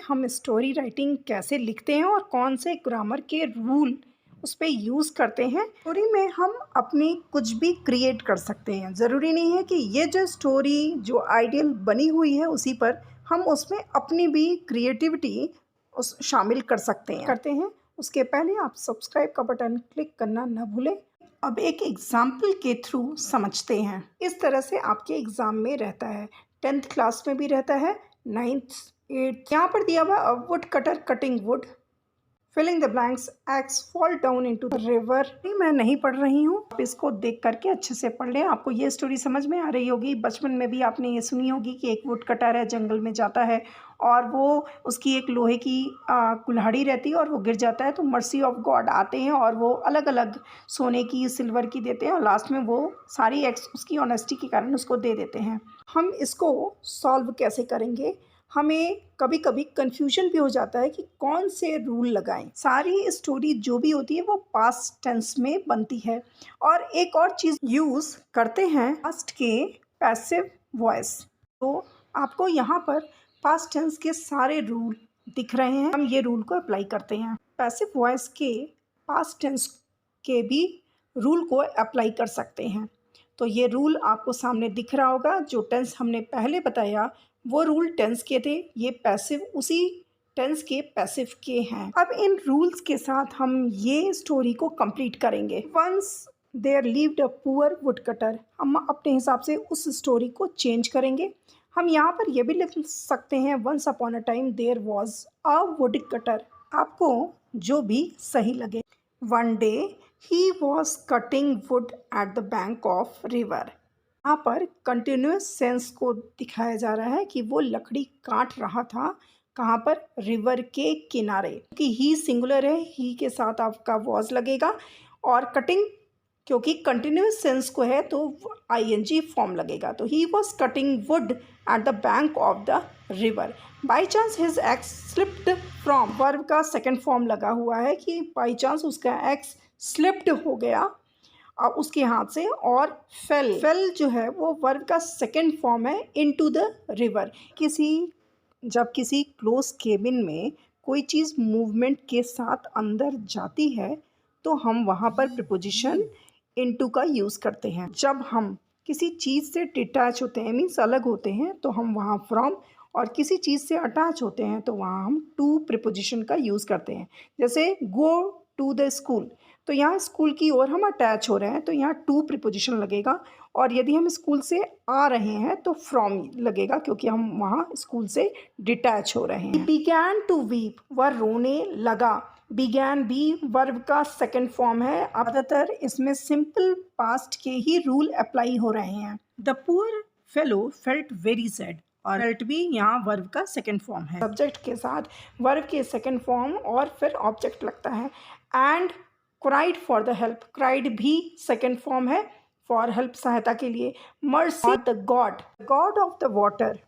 हम story writing कैसे लिखते हैं और कौन से ग्रामर के रूल उस पे यूज़ करते हैं। स्टोरी में हम अपनी कुछ भी क्रिएट कर सकते हैं। ज़रूरी नहीं है कि ये जो स्टोरी जो आइडियल बनी हुई है उसी पर हम उसमें अपनी भी क्रिएटिविटी उस शामिल कर सकते हैं। उसके पहले आप सब्सक्राइब का बटन क्लिक करना न भूलें। अब एक एग्जाम्पल के थ्रू समझते हैं। इस तरह से आपके एग्ज़ाम में रहता है, 10th क्लास में भी रहता है, 9th 8th। यहाँ पर दिया हुआ wood cutter cutting wood, filling the blanks, axe fall down into the river. मैं नहीं पढ़ रही हूँ, आप इसको देख करके अच्छे से पढ़ लें। आपको ये स्टोरी समझ में आ रही होगी। बचपन में भी आपने ये सुनी होगी कि एक वुड कटर है, जंगल में जाता है और वो उसकी एक लोहे की कुल्हाड़ी रहती है और वो गिर जाता है, तो मर्सी ऑफ गॉड आते हैं और वो अलग अलग सोने की, सिल्वर की देते हैं और लास्ट में वो सारी एक्स उसकी ऑनेस्टी के कारण उसको दे देते हैं। हम इसको सॉल्व कैसे करेंगे? हमें कभी कभी कन्फ्यूजन भी हो जाता है कि कौन से रूल लगाएं। सारी स्टोरी जो भी होती है वो पास्ट टेंस में बनती है और एक और चीज़ यूज़ करते हैं पास्ट के पैसिव वॉइस। तो आपको यहाँ पर पास्ट टेंस के सारे रूल दिख रहे हैं, हम ये रूल को अप्लाई करते हैं। पैसिव वॉइस के पास्ट टेंस के भी रूल को अप्लाई कर सकते हैं। तो ये रूल आपको सामने दिख रहा होगा। जो टेंस हमने पहले बताया वो रूल टेंस के थे, ये पैसिव उसी टेंस के पैसिव के हैं। अब इन रूल्स के साथ हम ये स्टोरी को कंप्लीट करेंगे। Once there lived a poor wood cutter, हम अपने हिसाब से उस स्टोरी को चेंज करेंगे। हम यहाँ पर यह भी लिख सकते हैं once upon a time there was a wood cutter, आपको जो भी सही लगे। One day he was cutting wood at the bank of river. यहाँ पर कंटिन्यूस सेंस को दिखाया जा रहा है कि वो लकड़ी काट रहा था। कहाँ पर? रिवर के किनारे। क्योंकि ही सिंगुलर है, ही के साथ आपका वॉज लगेगा और कटिंग क्योंकि कंटिन्यूस सेंस को है तो आईएनजी फॉर्म लगेगा। तो ही was cutting wood at the bank of the river. By chance his ex slipped from, verb का सेकेंड फॉर्म लगा हुआ है कि बाई चांस उसका एक्स स्लिप्ड हो गया उसके हाथ से और फेल जो है वो वर्ब का सेकेंड फॉर्म है इनटू द रिवर। जब किसी क्लोज केबिन में कोई चीज़ मूवमेंट के साथ अंदर जाती है तो हम वहाँ पर प्रीपोजिशन इनटू का यूज़ करते हैं। जब हम किसी चीज़ से डिटैच होते हैं मीन्स अलग होते हैं तो हम वहाँ फ्रॉम, और किसी चीज़ से अटैच होते हैं तो वहाँ हम टू प्रीपोजिशन का यूज़ करते हैं। जैसे गो टू द स्कूल, तो यहाँ स्कूल की ओर हम अटैच हो रहे हैं तो यहाँ टू प्रीपोजिशन लगेगा, और यदि हम स्कूल से आ रहे हैं तो फ्रॉम लगेगा क्योंकि हम वहाँ स्कूल से डिटैच हो रहे हैं। बिगैन टू वीप, वह रोने लगा। बिगैन भी वर्ब का सेकंड फॉर्म है। ज़्यादातर इसमें सिंपल पास्ट के ही रूल अप्लाई हो रहे हैं। The poor fellow felt very sad, और फेल्ट भी यहाँ वर्ब का सेकंड फॉर्म है। सब्जेक्ट के साथ वर्ब के सेकंड फॉर्म और फिर ऑब्जेक्ट लगता है। And cried for the help, cried भी सेकंड फॉर्म है फॉर हेल्प, सहायता के लिए। Mercy the God, God of the water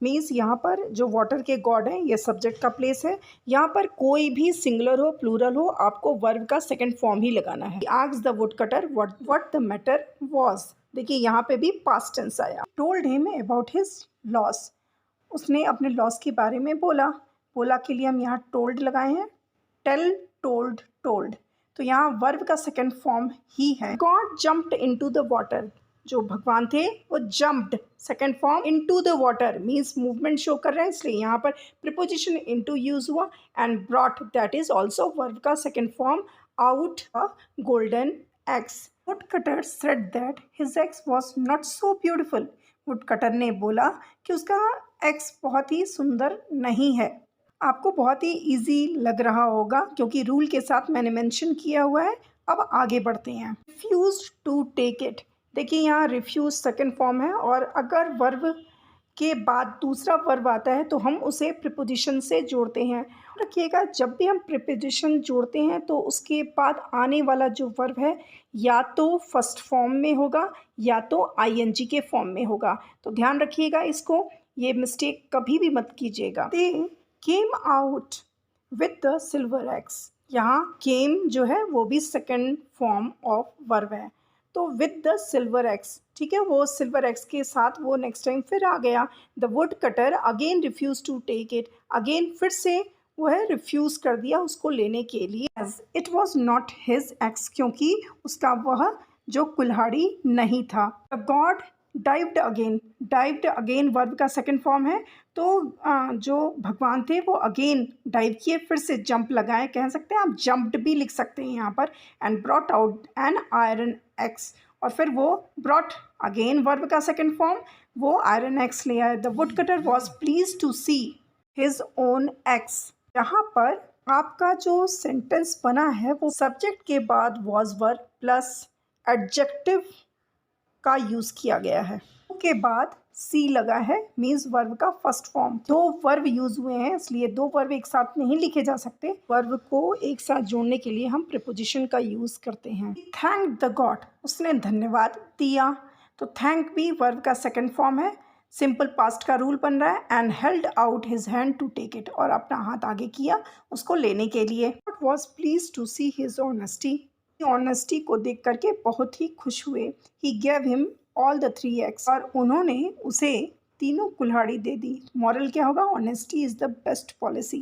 means यहाँ पर जो वाटर के गॉड हैं ये सब्जेक्ट का प्लेस है। यहाँ पर कोई भी सिंगुलर हो प्लूरल हो आपको वर्ब का सेकंड फॉर्म ही लगाना है। Asked the wood cutter what the matter was, देखिए यहाँ पे भी पास्ट टेंस आया। Told him about his loss, उसने अपने लॉस के बारे में बोला। बोला के लिए हम यहाँ टोल्ड लगाए हैं। टेल, टोल्ड, टोल्ड, तो यहाँ वर्ब का सेकंड फॉर्म ही है। God jumped into the water, जो भगवान थे वो jumped, second form into the water means movement show कर रहे हैं इसलिए यहाँ पर प्रीपोजिशन इनटू यूज हुआ। And brought, that is also verb का second form, out a golden axe. Wood cutter said that his axe was not so beautiful, wood cutter ने बोला कि उसका एग्स बहुत ही सुंदर नहीं है। आपको बहुत ही इजी लग रहा होगा क्योंकि रूल के साथ मैंने मेंशन किया हुआ है। अब आगे बढ़ते हैं। रिफ्यूज टू टेक इट, देखिए यहाँ रिफ्यूज सेकंड फॉर्म है और अगर वर्ब के बाद दूसरा वर्ब आता है तो हम उसे प्रीपोजिशन से जोड़ते हैं। रखिएगा जब भी हम प्रीपोजिशन जोड़ते हैं तो उसके बाद आने वाला जो वर्ब है या तो फर्स्ट फॉर्म में होगा या तो आईएनजी के फॉर्म में होगा, तो ध्यान रखिएगा इसको, ये मिस्टेक कभी भी मत कीजिएगा। They came out with the silver axe, यहाँ केम जो है वो भी सेकंड फॉर्म ऑफ वर्ब है। तो विद द सिल्वर एक्स, ठीक है, वो सिल्वर एक्स के साथ वो नेक्स्ट टाइम फिर आ गया। The wood cutter again refuse to take it, again फिर से वो है रिफ्यूज़ कर दिया उसको लेने के लिए, as it was not his axe, क्योंकि उसका वह जो कुल्हाड़ी नहीं था। The god dived again verb का सेकंड फॉर्म है, तो जो भगवान थे वो अगेन डाइव किए, फिर से जंप लगाए, कह सकते हैं आप जंप्ड भी लिख सकते हैं यहाँ पर। And brought out an iron axe, और फिर वो ब्रॉट अगेन वर्ब का सेकंड फॉर्म, वो आयरन एक्स ले आए। The wood cutter was pleased to see his own axe. यहाँ पर आपका जो सेंटेंस बना है वो सब्जेक्ट के बाद वॉज वर्ब प्लस एडजेक्टिव का यूज़ किया गया है, के बाद सी लगा है, मीन्स वर्ब का फर्स्ट फॉर्म। दो वर्ब यूज हुए हैं, इसलिए दो वर्ब एक साथ नहीं लिखे जा सकते। वर्ब को एक साथ जोड़ने के लिए हम प्रीपोजिशन का यूज करते हैं। थैंक द गॉड, उसने धन्यवाद दिया, तो थैंक भी वर्ब का सेकंड फॉर्म है, सिंपल पास्ट का रूल बन रहा है। And held out his hand to take it, और अपना हाथ आगे किया उसको लेने के लिए। Was pleased to see his honesty, honesty को देख करके बहुत ही खुश हुए। He gave him all the 3 axe, और उन्होंने उसे तीनों कुल्हाड़ी दे दी। मॉरल क्या होगा? Honesty is the best policy.